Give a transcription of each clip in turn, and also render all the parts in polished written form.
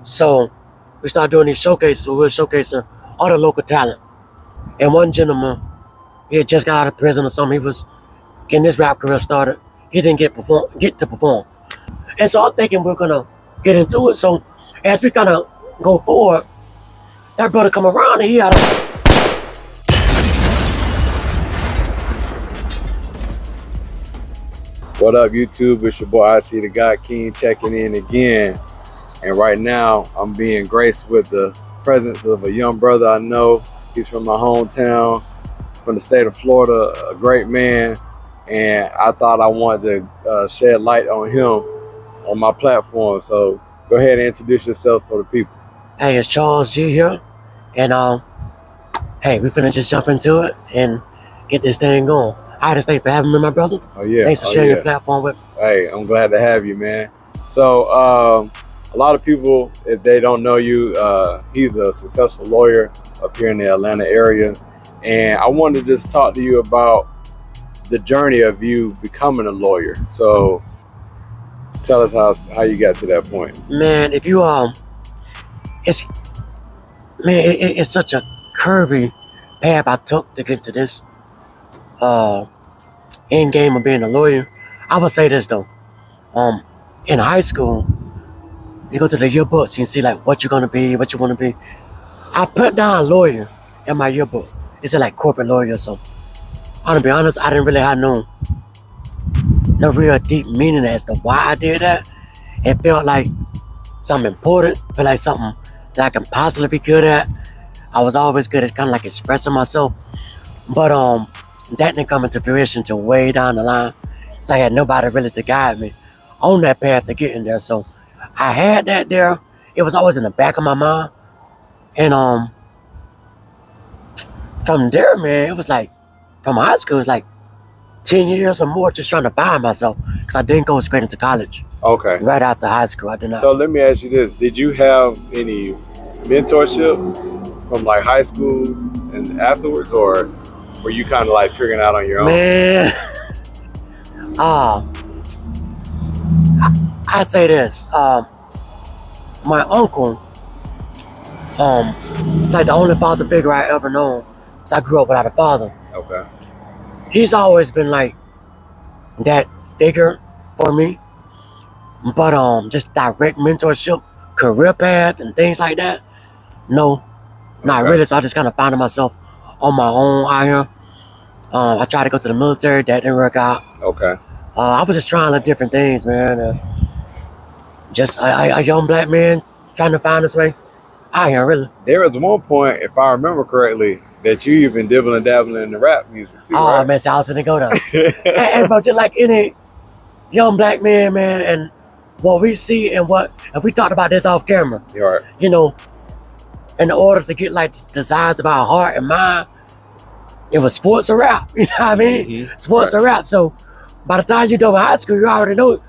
So we started doing these showcases. We were showcasing all the local talent. And one gentleman, he had just got out of prison or something. He was getting his rap career started. He didn't get to perform. And so I'm thinking we're gonna get into it. So as we kind of go forward, that brother come around and he had a What up, YouTube? It's your boy, I See the God King, checking in again. And right now, I'm being graced with the presence of a young brother I know. He's from my hometown, from the state of Florida, a great man. And I thought I wanted to shed light on him on my platform. So go ahead and introduce yourself for the people. Hey, it's Charles G here. And hey, we finna just jump into it and get this thing going. All right, thanks for having me, my brother. Oh yeah. Thanks for sharing your platform with me. Hey, I'm glad to have you, man. So a lot of people, if they don't know you, he's a successful lawyer up here in the Atlanta area. And I wanted to just talk to you about the journey of you becoming a lawyer. So tell us how you got to that point. Man, if you it's such a curvy path I took to get to this end game of being a lawyer. I would say this though. In high school, you go to the yearbooks, you see like what you're gonna be, what you wanna be. I put down lawyer in my yearbook. It said like corporate lawyer or something. I'm gonna be honest, I didn't really have no the real deep meaning as to why I did that. It felt like something important, felt like something that I can possibly be good at. I was always good at kind of like expressing myself. But that didn't come into fruition till way down the line. So I had nobody really to guide me on that path to getting there. So I had that there. It was always in the back of my mind. And from there, man, it was like, from high school, it was like 10 years or more just trying to find myself. Because I didn't go straight into college. Okay. Right after high school, I did not. So let me ask you this. Did you have any mentorship from like high school and afterwards, or were you kind of like figuring out on your own? Man, I say this. My uncle, like the only father figure I ever known, because I grew up without a father. Okay. He's always been like that figure for me. But just direct mentorship, career path, and things like that, no, not really. So I just kind of found myself on my own out here. I tried to go to the military, that didn't work out. Okay. I was just trying different things, man. Just a young black man trying to find his way out here, really. There was one point, if I remember correctly, that you even dabbling in the rap music too, right? Man, so I was gonna go down. and but just like any young black man, and what we see and if we talked about this off camera, Right. you know, in order to get like the desires of our heart and mind, it was sports or rap. You know what I mean? Mm-hmm. Sports or rap. So by the time you done with high school, you already know,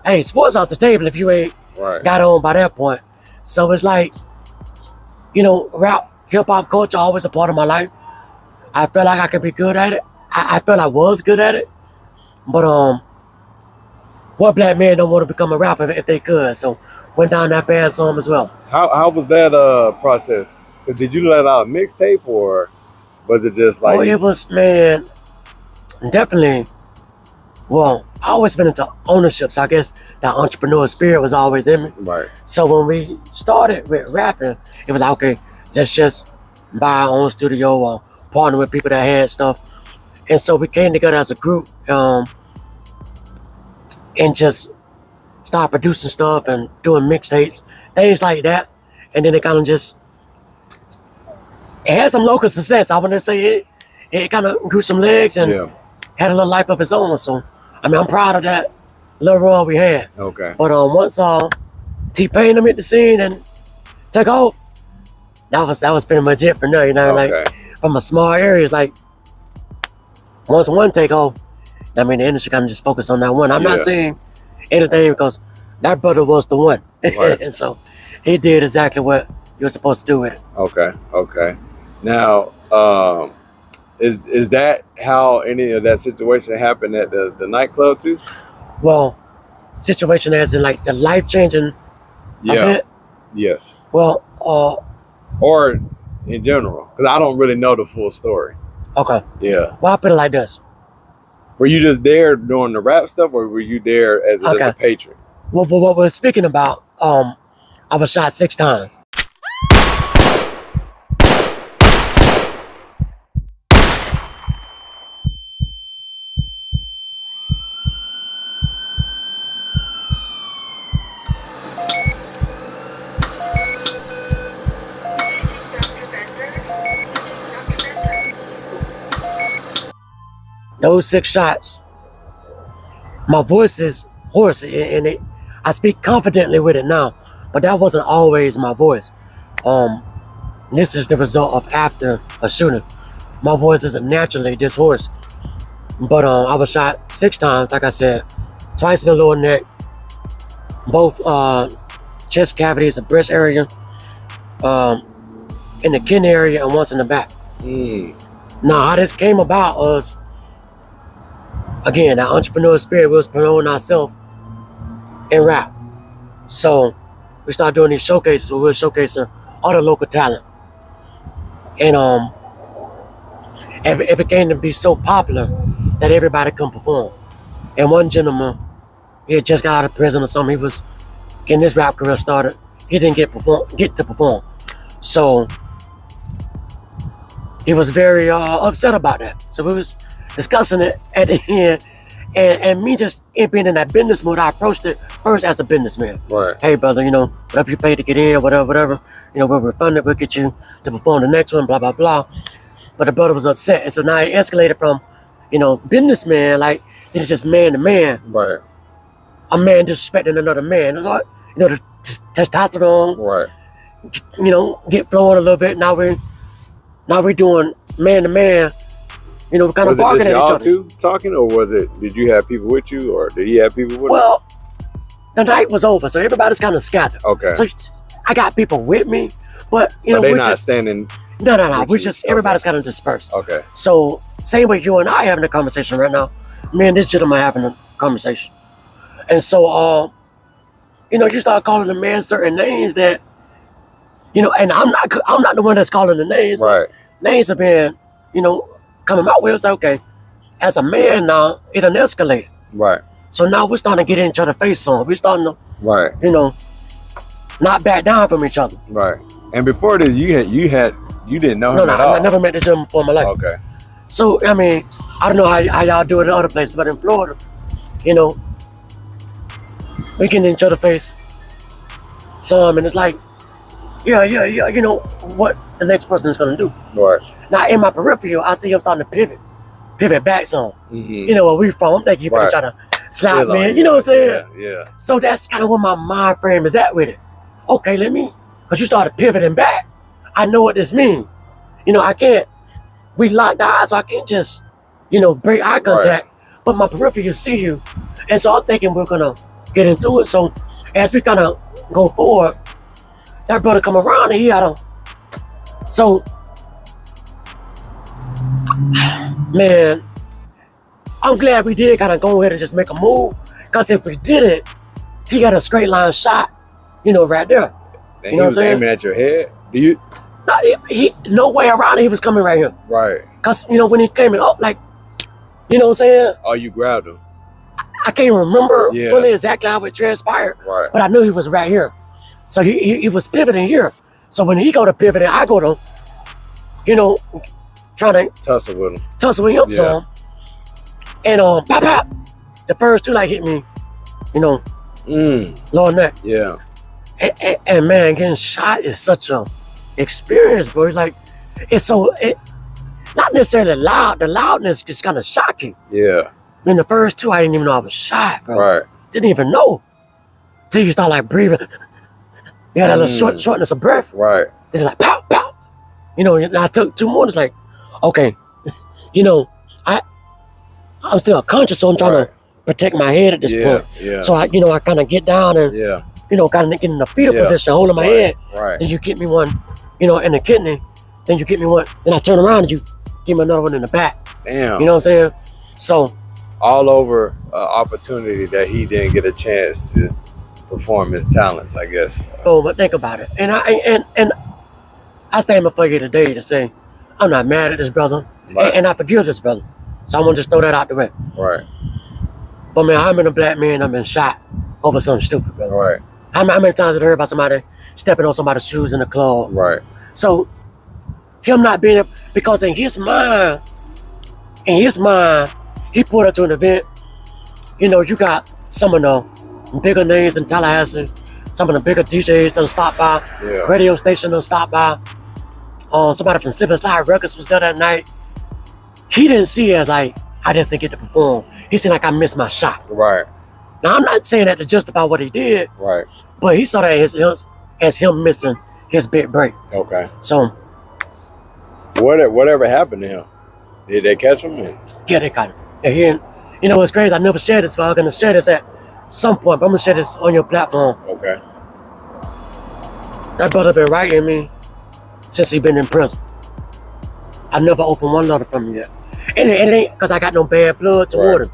hey, sports off the table if you ain't got on by that point. So it's like, you know, rap, hip hop culture always a part of my life. I felt like I could be good at it. I felt I was good at it. But what black man don't want to become a rapper if they could? So went down that path some as well. How was that process? Did you let out a mixtape, or was it just like? Oh, it was, man, definitely. Well, I always been into ownership, so I guess that entrepreneur spirit was always in me. Right. So when we started with rapping, it was like, okay, let's just buy our own studio or partner with people that had stuff. And so we came together as a group and just started producing stuff and doing mixtapes, things like that. And then it kind of just, it had some local success. I wouldn't say it kind of grew some legs and had a little life of its own. So, I mean, I'm proud of that little run we had. Okay. But once T-Pain them hit the scene and took off, that was pretty much it for now. You know, like from a small area, it's like once one take off, I mean, the industry kind of just focus on that one. I'm not saying anything because that brother was the one, and so he did exactly what you were supposed to do with it. Okay. Okay. Now, is that how any of that situation happened at the nightclub too? Well, situation as in like the life-changing event. Yes. Well, Or in general, because I don't really know the full story. okay. Yeah. Well, I put it like this. Were you just there doing the rap stuff, or were you there as a patron? Well, what we're speaking about, I was shot 6 times. Those 6 shots, my voice is hoarse, and I speak confidently with it now, but that wasn't always my voice. This is the result of after a shooting. My voice isn't naturally this hoarse, but I was shot 6 times, like I said, twice in the lower neck, both chest cavities, the breast area, in the kidney area, and once in the back. Now, how this came about was, again, that entrepreneur spirit, we was promoting ourselves in rap. So we started doing these showcases where we were showcasing all the local talent. And it became to be so popular that everybody could perform. And one gentleman, he had just got out of prison or something, he was getting his rap career started. He didn't get to perform. So he was very upset about that. So we was discussing it at the end, and me just being in that business mode, I approached it first as a businessman. Right. Hey brother, whatever you pay to get in, whatever, we'll refund it, we'll get you to perform the next one, blah, blah, blah. But the brother was upset, and so now it escalated from, businessman, like, then it's just man to man. Right. A man disrespecting another man. It's like, the testosterone, right, get flowing a little bit. Now we're doing man to man. We're kind of barking at each other. Was it just y'all two talking, or did you have people with you, or did he have people with him? Well, the night was over, so everybody's kind of scattered. Okay. So I got people with me, but they're not just standing. No. We're just everybody's kind of dispersed. Okay. So same way you and I having a conversation right now, me and this gentleman having a conversation, and so you start calling the man certain names that, and I'm not the one that's calling the names. Right. Names have been, coming out with. It's like, okay, as a man now, it done escalated. Right. So now we're starting to get in each other's face on. We're starting to, right, not back down from each other. Right. And before this, you didn't know him at all. I never met this gentleman before in my life. Okay. So I mean, I don't know how y'all do it in other places, but in Florida, we get in each other's face some, and it's like, yeah, what the next person is gonna do. Right. Now in my peripheral, I see him starting to pivot back some. Mm-hmm. Where we from? I'm thinking you're trying to slap me. You know what I'm saying? Yeah. So that's kind of where my mind frame is at with it. Okay, because you started pivoting back. I know what this means. I can't. We locked eyes, so I can't just, break eye contact. Right. But my peripheral see you, and so I'm thinking we're gonna get into it. So as we kind of go forward, that brother come around and he had so, man, I'm glad we did kind of go ahead and just make a move, because if we didn't, he got a straight line shot, right there. And he was aiming at your head? He no way around it, he was coming right here. Right. Because, when he came up, like, you know what I'm saying? Oh, you grabbed him. I can't remember fully exactly how it transpired, right, but I knew he was right here. So he was pivoting here. So when he go to pivot, I go to, trying to tussle with him some. And pop, pop. The first two hit me, lower neck. Yeah. And man, getting shot is such a experience, bro. It's like, not necessarily loud. The loudness just kind of shock you. Yeah. I mean, the first two, I didn't even know I was shot, bro. Right. Didn't even know. Till you start breathing. You had that little shortness of breath. Right. Then it's like, pow, pow. And I took 2 more. It's like, okay, I'm still conscious, so I'm trying to protect my head at this point. Yeah. So I kind of get down and, kind of get in the fetal position, holding my head. Right. Then you get me one, in the kidney. Then you get me one. Then I turn around and you give me another one in the back. Damn. You know what I'm saying? So. All over opportunity that he didn't get a chance to perform his talents, I guess. Oh, but think about it. And I stand before you today to say, I'm not mad at this brother, Right. and I forgive this brother. So I'm gonna just throw that out the way. Right. But man, how many black men have been shot over something stupid, brother? Right. How many times have I heard about somebody stepping on somebody's shoes in the club? Right. So him not being, because in his mind, he put it to an event. You know, you got some of the bigger names in Tallahassee, some of the bigger DJs done stop by, Yeah. radio station done stop by. Somebody from Slip and Slide Records was there that night. He didn't see it as like, I just didn't get to perform. He seen like I missed my shot. Right. Now I'm not saying that to justify what he did, Right. but he saw that as him missing his big break. Okay. So Whatever happened to him? Did they catch him? yeah, they got him. And here, you know what's crazy? I never shared this, so I'm gonna share this at some point. But I'm gonna share this on your platform. Okay. That brother been writing me since he been in prison. I never opened one letter from him yet. And it ain't because I got no bad blood toward him.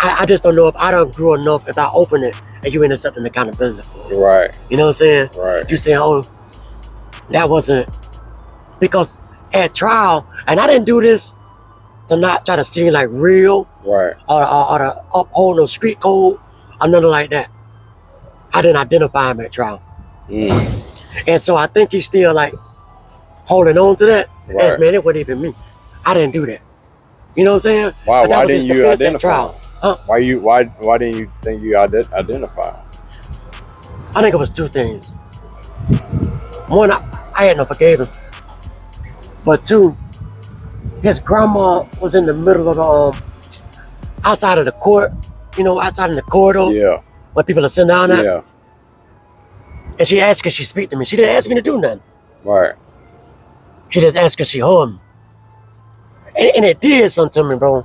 I just don't know if I done grew enough if I open it and you ain't accepting accountability for it. Right. You know what I'm saying? Right. You saying, oh, that wasn't, because at trial, and I didn't do this to not try to seem like real Right. or to uphold no street code or nothing like that. I didn't identify him at trial. Mm. And so I think he's still like holding on to that. Right. As man, it wasn't even me. I didn't do that. You know what I'm saying? Why? But that Why was his didn't you defense at identify? trial. Him? Huh? Why didn't you think you identify? Him? I think it was two things. One, I hadn't forgave him. But two, his grandma was in the middle of the outside of the court, you know, outside in the corridor Yeah. where people are sitting down at. Yeah. And she asked, could she speak to me? She didn't ask me to do nothing. Right. She just asked, could she hold me? And it did something to me, bro.